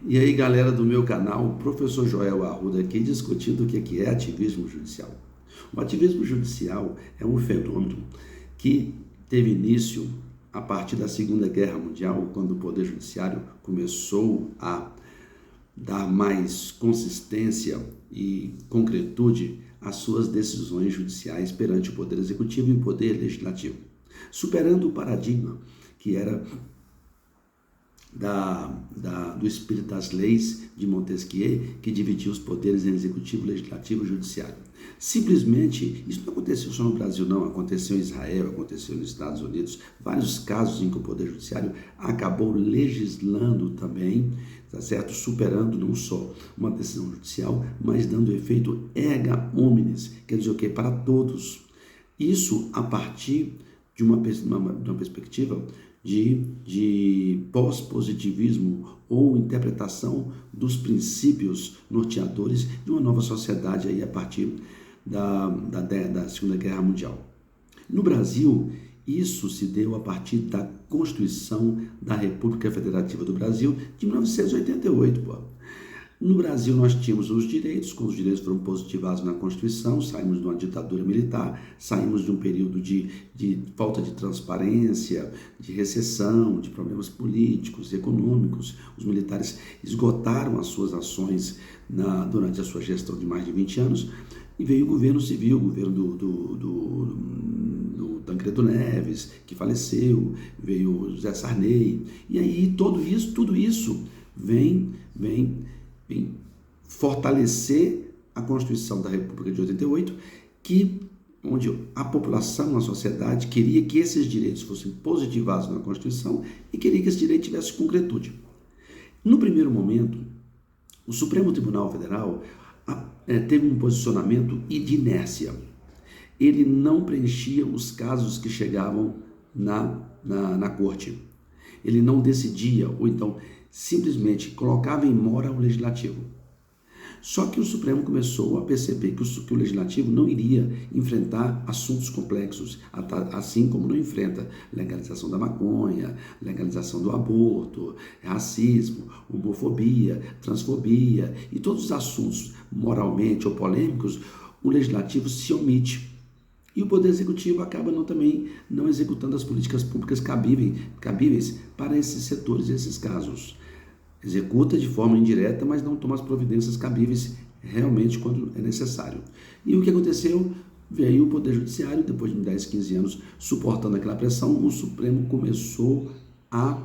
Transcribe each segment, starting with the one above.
E aí, galera do meu canal, professor Joel Arruda aqui discutindo o que é ativismo judicial. O ativismo judicial é um fenômeno que teve início a partir da Segunda Guerra Mundial, quando o Poder Judiciário começou a dar mais consistência e concretude às suas decisões judiciais perante o Poder Executivo e o Poder Legislativo, superando o paradigma que era do espírito das leis de Montesquieu, que dividia os poderes em executivo, legislativo e judiciário. Simplesmente, isso não aconteceu só no Brasil, não, aconteceu em Israel, aconteceu nos Estados Unidos, vários casos em que o Poder Judiciário acabou legislando também, tá certo? Superando não só uma decisão judicial, mas dando efeito erga omnes, quer dizer o quê? Para todos. Isso a partir de uma perspectiva de pós-positivismo ou interpretação dos princípios norteadores de uma nova sociedade aí a partir da Segunda Guerra Mundial. No Brasil, isso se deu a partir da Constituição da República Federativa do Brasil de 1988, pô. No Brasil, nós tínhamos os direitos, quando os direitos foram positivados na Constituição, saímos de uma ditadura militar, saímos de um período de falta de transparência, de recessão, de problemas políticos, econômicos. Os militares esgotaram as suas ações durante a sua gestão de mais de 20 anos, e veio o governo civil, o governo do Tancredo Neves, que faleceu, veio o José Sarney, e aí tudo isso vem fortalecer a Constituição da República de 88, onde a população, a sociedade, queria que esses direitos fossem positivados na Constituição e queria que esse direito tivesse concretude. No primeiro momento, o Supremo Tribunal Federal teve um posicionamento de inércia. Ele não preenchia os casos que chegavam na corte. Ele não decidia, ou então simplesmente colocava em mora o legislativo. Só que o Supremo começou a perceber que o legislativo não iria enfrentar assuntos complexos, assim como não enfrenta legalização da maconha, legalização do aborto, racismo, homofobia, transfobia e todos os assuntos moralmente ou polêmicos. O legislativo se omite. E o Poder Executivo acaba não executando as políticas públicas cabíveis para esses setores e esses casos. Executa de forma indireta, mas não toma as providências cabíveis realmente quando é necessário. E o que aconteceu? Veio o Poder Judiciário, depois de 10, 15 anos, suportando aquela pressão, o Supremo começou a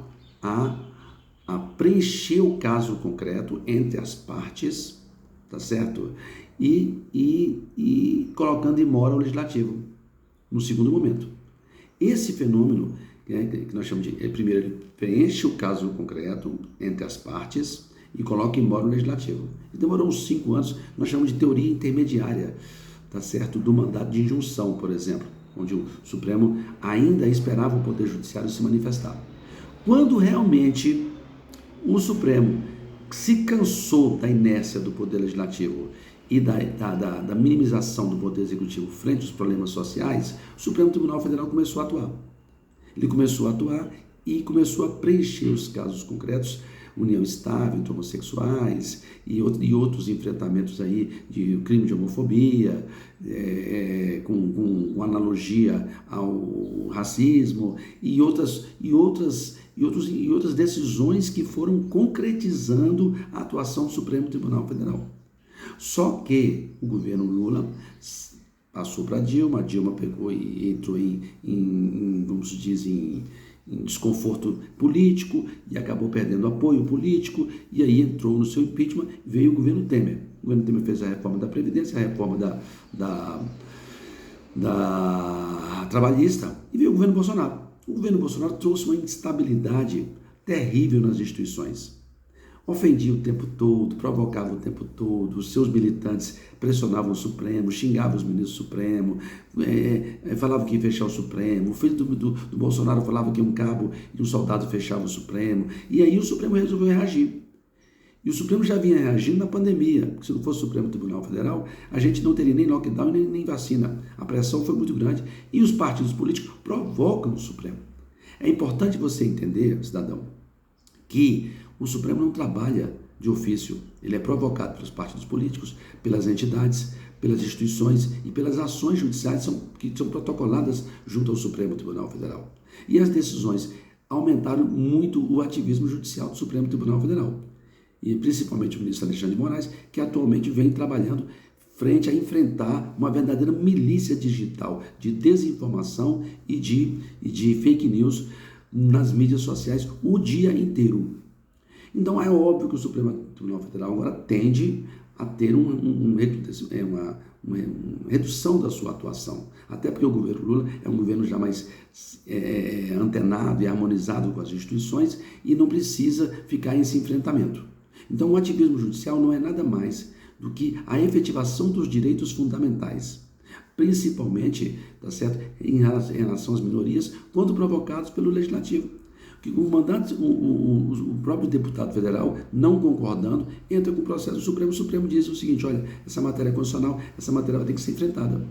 preencher o caso concreto entre as partes, tá certo? E colocando em mora o legislativo, no segundo momento. Esse fenômeno, que nós chamamos de, primeiro, ele preenche o caso concreto entre as partes e coloca em mora o legislativo. E demorou uns 5 anos, nós chamamos de teoria intermediária, tá certo? Do mandato de injunção, por exemplo, onde o Supremo ainda esperava o Poder Judiciário se manifestar. Quando realmente o Supremo se cansou da inércia do Poder Legislativo e da minimização do Poder Executivo frente aos problemas sociais, o Supremo Tribunal Federal começou a atuar. Ele começou a atuar e começou a preencher os casos concretos, união estável entre homossexuais e outros enfrentamentos aí de crime de homofobia, com analogia ao racismo e outras decisões que foram concretizando a atuação do Supremo Tribunal Federal. Só que o governo Lula passou para Dilma, a Dilma pegou e entrou vamos dizer, em desconforto político e acabou perdendo apoio político, e aí entrou no seu impeachment, veio o governo Temer. O governo Temer fez a reforma da Previdência, a reforma da trabalhista, e veio o governo Bolsonaro. O governo Bolsonaro trouxe uma instabilidade terrível nas instituições. Ofendia o tempo todo, provocava o tempo todo, os seus militantes pressionavam o Supremo, xingavam os ministros do Supremo, falavam que ia fechar o Supremo, o filho do Bolsonaro falava que um cabo e um soldado fechavam o Supremo, e aí o Supremo resolveu reagir. E o Supremo já vinha reagindo na pandemia, porque se não fosse o Supremo Tribunal Federal, a gente não teria nem lockdown nem vacina. A pressão foi muito grande e os partidos políticos provocam o Supremo. É importante você entender, cidadão, que O Supremo não trabalha de ofício, ele é provocado pelos partidos políticos, pelas entidades, pelas instituições e pelas ações judiciais que são protocoladas junto ao Supremo Tribunal Federal. E as decisões aumentaram muito o ativismo judicial do Supremo Tribunal Federal. E principalmente o ministro Alexandre de Moraes, que atualmente vem trabalhando frente a enfrentar uma verdadeira milícia digital de desinformação e de fake news nas mídias sociais o dia inteiro. Então é óbvio que o Supremo Tribunal Federal agora tende a ter uma redução da sua atuação, até porque o governo Lula é um governo já mais antenado e harmonizado com as instituições e não precisa ficar nesse enfrentamento. Então o ativismo judicial não é nada mais do que a efetivação dos direitos fundamentais, principalmente, tá certo, em relação às minorias, quando provocados pelo Legislativo. O próprio deputado federal, não concordando, entra com o processo do Supremo. O Supremo diz o seguinte: olha, essa matéria é constitucional, essa matéria vai ter que ser enfrentada.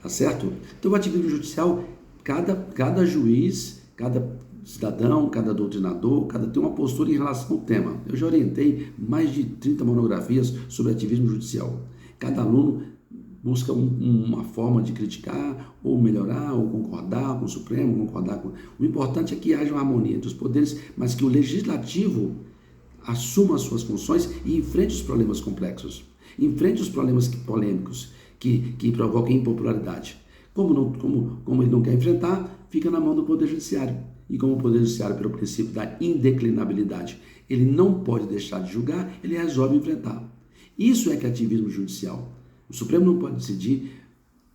Tá certo? Então, o ativismo judicial, cada juiz, cada cidadão, cada doutrinador, tem uma postura em relação ao tema. Eu já orientei mais de 30 monografias sobre ativismo judicial. Cada aluno busca uma forma de criticar, ou melhorar, ou concordar com o Supremo, concordar com... O importante é que haja uma harmonia entre os poderes, mas que o Legislativo assuma as suas funções e enfrente os problemas complexos, enfrente os problemas polêmicos que provocam impopularidade. Como ele não quer enfrentar, fica na mão do Poder Judiciário. E como o Poder Judiciário, pelo princípio da indeclinabilidade, ele não pode deixar de julgar, ele resolve enfrentar. Isso é que é ativismo judicial. O Supremo não pode decidir,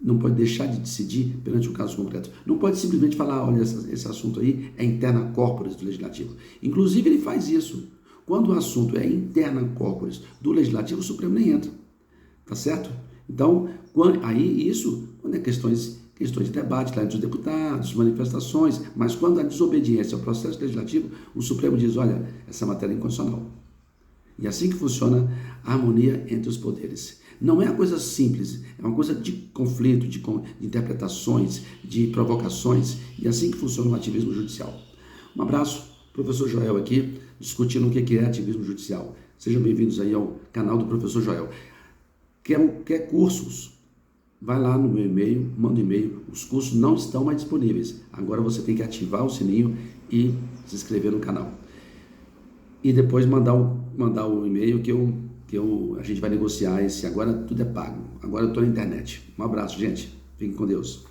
não pode deixar de decidir perante um caso concreto. Não pode simplesmente falar, olha, esse assunto aí é interna corporis do Legislativo. Inclusive, ele faz isso. Quando o assunto é interna corporis do Legislativo, o Supremo nem entra. Tá certo? Então, quando é questões de debate lá entre os deputados, manifestações, mas quando a desobediência ao processo legislativo, o Supremo diz, olha, essa matéria é inconstitucional. E assim que funciona a harmonia entre os poderes. Não é uma coisa simples, é uma coisa de conflito, de interpretações, de provocações, e assim que funciona o ativismo judicial. Um abraço, professor Joel aqui, discutindo o que é ativismo judicial. Sejam bem-vindos aí ao canal do professor Joel. Quer cursos? Vai lá no meu e-mail, manda um e-mail. Os cursos não estão mais disponíveis. Agora você tem que ativar o sininho e se inscrever no canal. E depois mandar o e-mail que a gente vai negociar esse. Agora tudo é pago. Agora eu estou na internet. Um abraço, gente. Fiquem com Deus.